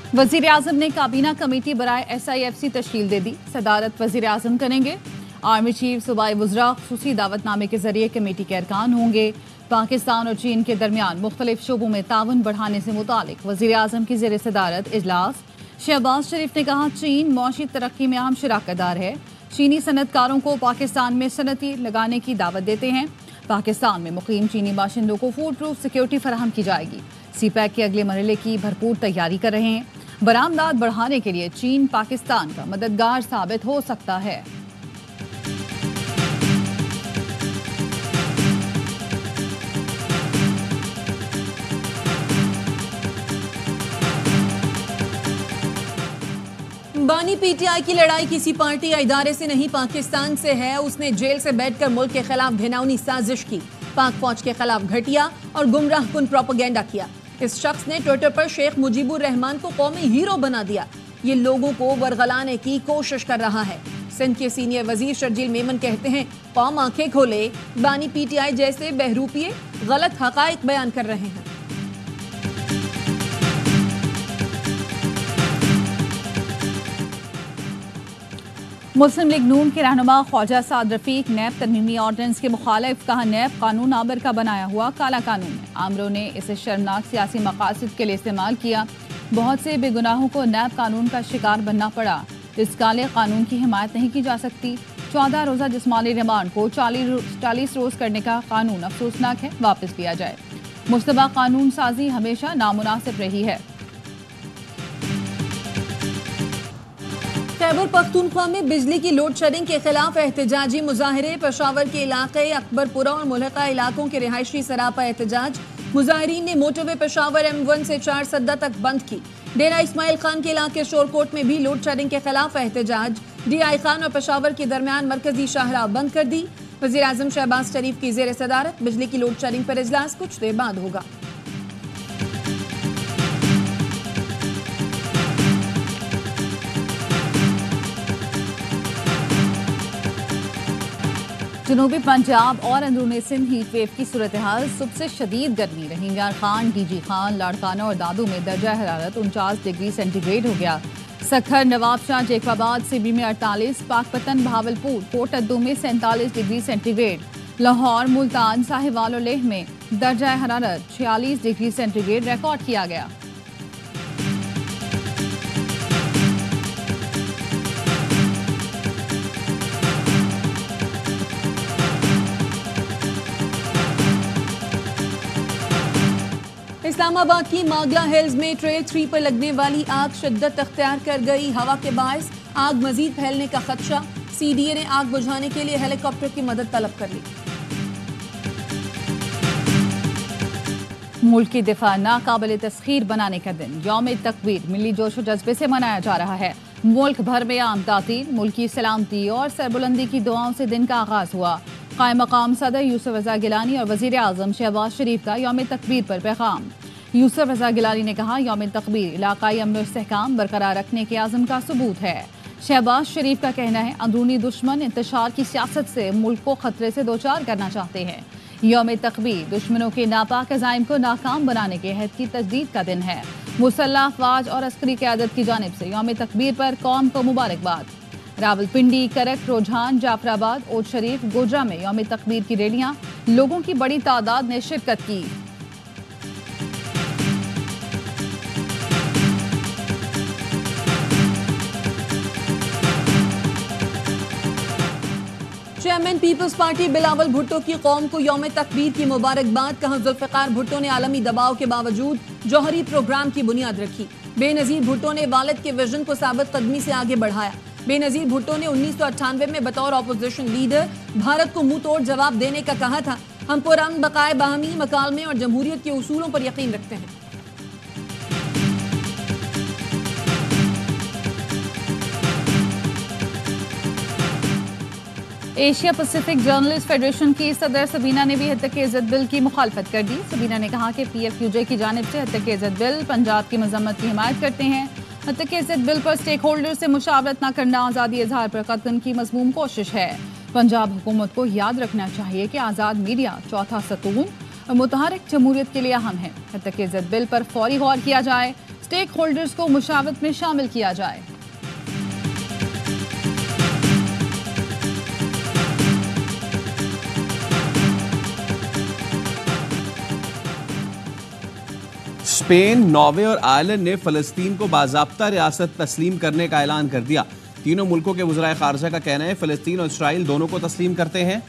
वजीर आजम ने काबीना कमेटी बराए SIFC तश्कील दे दी। सदारत वजीर आजम करेंगे। आर्मी चीफ सूबाई वज़रा खुसूसी दावतनामे के जरिए कमेटी के अरकान होंगे। पाकिस्तान और चीन के दरमियान मुख्तलिफ शोबों में ताउन बढ़ाने से मुतालिक वजीर आजम की ज़ेर सदारत इजलास। शहबाज शरीफ ने कहा, चीन मौशी तरक्की में अहम शराकतदार है। चीनी सनतकारों को पाकिस्तान में सनती लगाने की दावत देते हैं। पाकिस्तान में मुकीम चीनी बाशिंदों को फूड प्रूफ सिक्योरिटी फराहम की जाएगी। CPEC के अगले मरहले की भरपूर तैयारी कर रहे हैं। बरामदात बढ़ाने के लिए चीन पाकिस्तान का मददगार साबित हो सकता है। बानी PTI की लड़ाई किसी पार्टी या इदारे से नहीं, पाकिस्तान से है। उसने जेल से बैठकर मुल्क के खिलाफ घिनौनी साजिश की, पाक फौज के खिलाफ घटिया और गुमराहकुन प्रोपेगेंडा किया। इस शख्स ने ट्विटर पर शेख मुजीबुर रहमान को कौमी हीरो बना दिया। ये लोगों को वरगलाने की कोशिश कर रहा है। सिंध के सीनियर वजीर शर्जील मेमन कहते हैं, कौम आंखें खोले, बानी PTI जैसे बहरूपिये गलत हकाइक बयान कर रहे हैं। मुस्लिम लीग नून के रहनुमा ख्वाजा साद रफीक नैब तरमीमी ऑर्डिनेंस के मुखालिफ, कहा नैब कानून आबर का बनाया हुआ काला कानून है। आमरों ने इसे शर्मनाक सियासी मकासद के लिए इस्तेमाल किया। बहुत से बेगुनाहों को नैब कानून का शिकार बनना पड़ा। इस काले कानून की हिमायत नहीं की जा सकती। 14 रोज़ा जिस्मानी रिमांड को 40 रोज़ करने का कानून अफसोसनाक है, वापस लिया जाए। मुस्तबा कानून साजी हमेशा नामुनासिब रही है। खैबर पख्तूनख्वा में बिजली की लोड शेडिंग के खिलाफ एहतजाजी मुजाहरे। पेशावर के इलाके अकबरपुरा और मुल्हका इलाकों के रिहायशी सरापा एहतजाज। मुजाहरीन ने मोटरवे पेशावर M1 से 4 सद्दा तक बंद की। डेरा इस्माइल खान के इलाके शोरकोट में भी लोड शेडिंग के खिलाफ एहतजाज। DI खान और पेशावर के दरमियान मरकजी शाहराह बंद कर दी। वज़ीर आज़म शहबाज शरीफ की ज़ेर सदारत बिजली की लोड शेडिंग पर इजलास कुछ देर बाद होगा। जनूबी पंजाब और अंदरूनी सिंध हीट वेव की सूरत हाल। सबसे शदीद गर्मी रहींगार खान, DG खान, लाड़काना और दादू में दर्जा हरारत 49 डिग्री सेंटीग्रेड हो गया। सखर, नवाबशाह, जेकबाबाद, सिबी में 48, पाकपतन, भावलपुर, कोट अद्दू में 47 डिग्री सेंटीग्रेड, लाहौर, मुल्तान, साहिवाल और लेह में दर्जा हरारत 46 डिग्री सेंटीग्रेड रिकॉर्ड किया गया। इस्लामाबाद की मागला हिल्स में ट्रेल 3 पर लगने वाली आग शिद्दत अख्तियार कर गई। हवा के बायस आग मजीद फैलने का खदशा। CDA ने आग बुझाने के लिए हेलीकॉप्टर की मदद तलब कर ली। मुल्क की दिफा नाकाबिल तस्खीर बनाने का दिन यौम तकबीर मिली जोश व जज्बे से मनाया जा रहा है। मुल्क भर में आम तातील, मुल्क की सलामती और सरबुलंदी की दुआओं से दिन का आगाज हुआ। कायम मकाम सदर यूसुफ रज़ा गिलानी और वज़ीर आज़म शहबाज शरीफ का यौम तकबीर पर पैगाम। यूसुफ रज़ा गिलानी ने कहा, यौम तकबीर इलाकाई अमन इस्तेहकाम बरकरार रखने के आज़म का सबूत है। शहबाज शरीफ का कहना है, अंदरूनी दुश्मन इंतशार की सियासत से मुल्क को खतरे से दोचार करना चाहते हैं। यौम तकबीर दुश्मनों के नापाक अज़ाइम को नाकाम बनाने के अहद की तजदीद का दिन है। मुसल्लह अफवाज और अस्करी क़यादत की जानिब से यौम तकबीर पर कौम को मुबारकबाद। रावलपिंडी, करक, रुझान, जाफराबाद, ओट शरीफ, गोजरा में यौम तकबीर की रैलियां, लोगों की बड़ी तादाद ने शिरकत की। Chairman Peoples Party Bilawal Bhutto की कौम को यौम तकबीर की मुबारकबाद। कहा, जुल्फ़िकार भुट्टो ने आलमी दबाव के बावजूद जौहरी प्रोग्राम की बुनियाद रखी। बेनज़ीर भुट्टो ने वालिद के विजन को साबित कदमी से आगे बढ़ाया। बेनज़ीर भुट्टो ने 1998 में बतौर अपोजिशन लीडर भारत को मुंह तोड़ जवाब देने का कहा था। हम पुरान बकाए बाहमी मकालमे और जमहूरियत के उसूलों पर यकीन रखते हैं। एशिया पैसिफिक जर्नलिस्ट फेडरेशन की सदर सबीना ने भी हद के इज्जत बिल की मुखालफत कर दी। सबीना ने कहा कि PFUJ की जानिब से हद के इज्जत बिल पंजाब की मजम्मत की हिमायत करते हैं। हद के इज्जत बिल पर स्टेक होल्डर से मुशावरत न करना आज़ादी इजहार पर कतन की मजमूम कोशिश है। पंजाब हुकूमत को याद रखना चाहिए कि आज़ाद मीडिया चौथा सतून और मुतहरिक जमहूरियत के लिए अहम है। हद के इज्जत बिल पर फौरी गौर किया जाए। स्टेक होल्डर्स को मुशावरत में शामिल किया जाए। स्पेन, नॉर्वे और आयरलैंड ने फलस्तीन को बाज़ाब्ता रियासत तस्लीम करने का ऐलान कर दिया। तीनों मुल्कों के वज़राए ख़ारजा का कहना है फलस्तीन और इसराइल दोनों को तस्लीम करते हैं।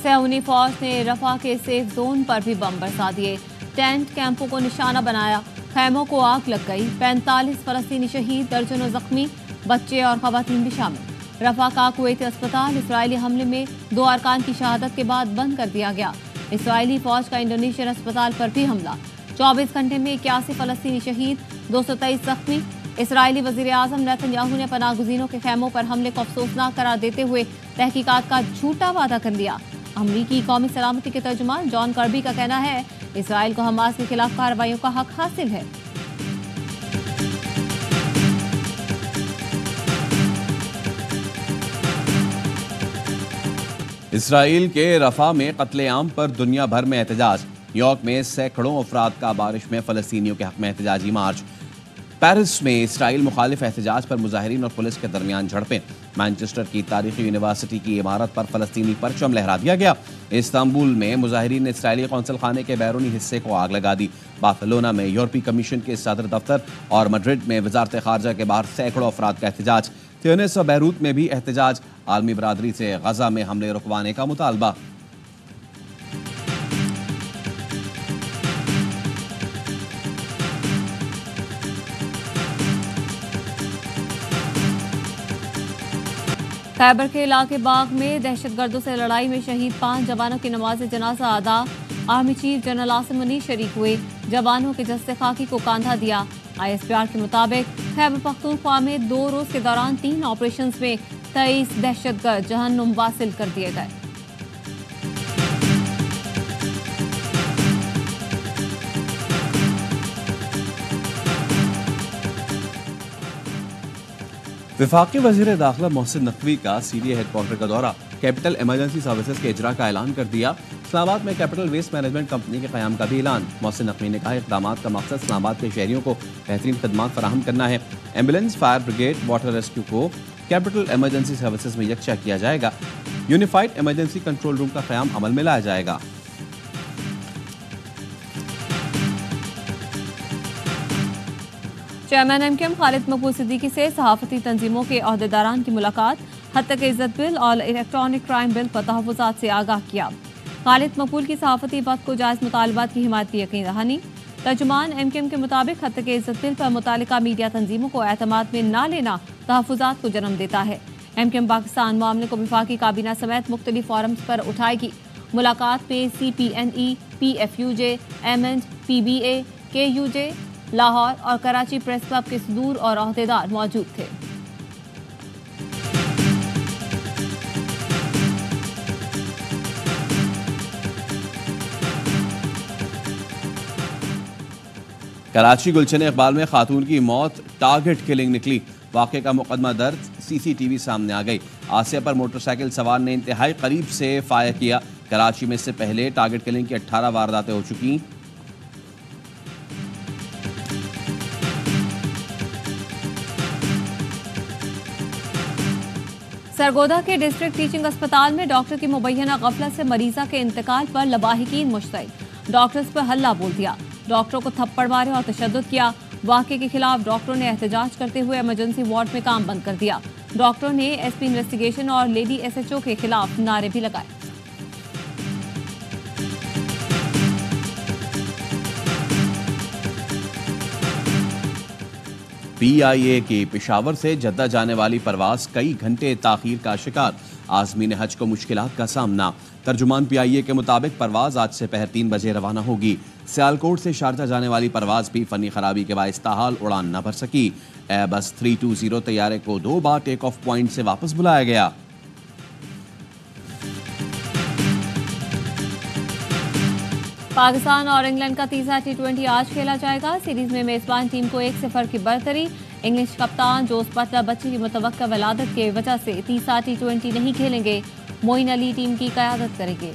सऊदी फौज ने रफा के सेफ जोन पर भी बम बरसा दिए। टेंट कैंपों को निशाना बनाया, खैमों को आग लग गई। 45 फलस्तीनी शहीद, दर्जनों जख्मी, बच्चे और खवातीन भी शामिल। रफा का कुवैती अस्पताल इसराइली हमले में 2 अरकान की शहादत के बाद बंद कर दिया गया। इसराइली फौज का इंडोनेशियन अस्पताल पर भी हमला। 24 घंटे में 81 फलस्तीनी शहीद, 223 जख्मी। इसराइली वजीर आजम नेतन्याहू ने पनाहगुज़ीनों के खैमों पर हमले को अफसोसनाक करार देते हुए तहकीकात का झूठा वादा कर लिया। अमरीकी कौमी सलामती के तर्जुमान जॉन कर्बी का कहना है इसराइल को हमास के खिलाफ कार्रवाइयों का हक हासिल है। इसराइल के रफा में कत्लेआम पर दुनिया भर में एहतजाज। न्यूयॉर्क में सैकड़ों अफराद का बारिश में फलस्तीनियों के हक में एहतजाजी मार्च। पेरिस में इसराइल मुखालिफ एहतजाज पर मुजाहिरीन और पुलिस के दरमियान झड़पें। मैनचेस्टर की तारीखी यूनिवर्सिटी की इमारत पर फलस्तीनी परचम लहरा दिया गया। इस्तांबुल में मुजाहिरीन ने इसराइली कौंसल खाने के बैरूनी हिस्से को आग लगा दी। बार्सिलोना में यूरोपीय कमीशन के सदर दफ्तर और मैड्रिड में वजारत खारजा के बाहर सैकड़ों अफराद का एहतजाज। ट्यूनिस और बैरूत में भी एहतजाज। आलमी बरादरी से गजा में हमले रुकवाने का मुतालबा। खैबर के इलाके बाग में दहशतगर्दों से लड़ाई में शहीद 5 जवानों की नमाज जनाजा अदा। Army chief general Asim Munir शरीक हुए। जवानों के जस्ते खाकी को कांधा दिया। ISPR के मुताबिक खैबर पख्तूनख्वा में 2 रोज के दौरान 3 ऑपरेशन में 23 दहशतगर्द जहन्नुम वासिल कर दिए गए। वफाकी वज़ीर दाखिला मोहसिन नकवी का CDA हेडक्वार्टर का दौरा। कैपिटल इमरजेंसी सर्विसेज के इजरा का ऐलान कर दिया। इस्लामाबाद में कैपिटल वेस्ट मैनेजमेंट कंपनी के क़याम का भी ऐलान। मोहसिन नकवी ने कहा इक़दामात का मकसद इस्लामाबाद के शहरियों को बेहतरीन खदमात फराहम करना है। Ambulance, fire brigade, water rescue को कैपिटल इमरजेंसी सर्विसेज में यकजा किया जाएगा। यूनिफाइड इमरजेंसी कंट्रोल रूम का क़याम अमल में लाया जाएगा। चेयरमैन MKM खालिद मकबूल सिद्दीकी से सहाफ़ती तंजीमों के अहदेदारान की मुलाकात। हत्या के इज्जत बिल और इलेक्ट्रॉनिक क्राइम बिल पर तहफ़्फ़ुज़ात से आगाह किया। खालिद मकबूल की सहाफ़ती वक्त को जायज़ मुतालबात की हिमायत की यकीन दहानी। तर्जुमान MKM के मुताबिक हत्या के इज्जत बिल पर मुतालिका मीडिया तंजीमों को एतमाद में न लेना तहफ़्फ़ुज़ात को जन्म देता है। MKM पाकिस्तान मामले को वफाकी काबीना समेत मुख्तलिफ फोरम्स पर उठाएगी। मुलाकात में CPNE, PFUJ, MND, PBA, KUJ, Lahore और कराची प्रेस क्लब के सदूर और अहदेदार मौजूद थे। कराची गुलशन इकबाल में खातून की मौत टारगेट किलिंग निकली। वाक़े का मुकदमा दर्ज, CCTV सामने आ गई। आसिया पर मोटरसाइकिल सवार ने इंतहाई करीब से फायर किया। कराची में इससे पहले टारगेट किलिंग की 18 वारदातें हो चुकी। सरगोदा के डिस्ट्रिक्ट टीचिंग अस्पताल में डॉक्टर की मुबैना गफलत से मरीजा के इंतकाल पर लवाहिकीन मुश्तइल। डॉक्टर्स पर हल्ला बोल दिया, डॉक्टरों को थप्पड़ मारे और तशद्दुद किया। वाक़े के खिलाफ डॉक्टरों ने एहतजाज करते हुए इमरजेंसी वार्ड में काम बंद कर दिया। डॉक्टरों ने SP इन्वेस्टिगेशन और लेडी SHO के खिलाफ नारे भी लगाए। PIA की पेशावर से जद्दा जाने वाली परवाज कई घंटे ताखीर का शिकार। आज़मीन हज को मुश्किलात का सामना। तर्जुमान PIA के मुताबिक परवाज आज से पहर 3 बजे रवाना होगी। सियालकोट से शारजा जाने वाली परवाज भी फनी खराबी के बाइस ताहाल उड़ान न भर सकी। एयरबस 320 तैयारे को 2 बार टेक ऑफ पॉइंट से वापस बुलाया गया। पाकिस्तान और इंग्लैंड का तीसरा T20 आज खेला जाएगा। सीरीज में मेजबान टीम को 1-0 की बरतरी। इंग्लिश कप्तान जोस बटलर बच्चे की मुतवक्का वलादत की वजह से तीसरा T20 नहीं खेलेंगे। मोइन अली टीम की क़यादत करेंगे।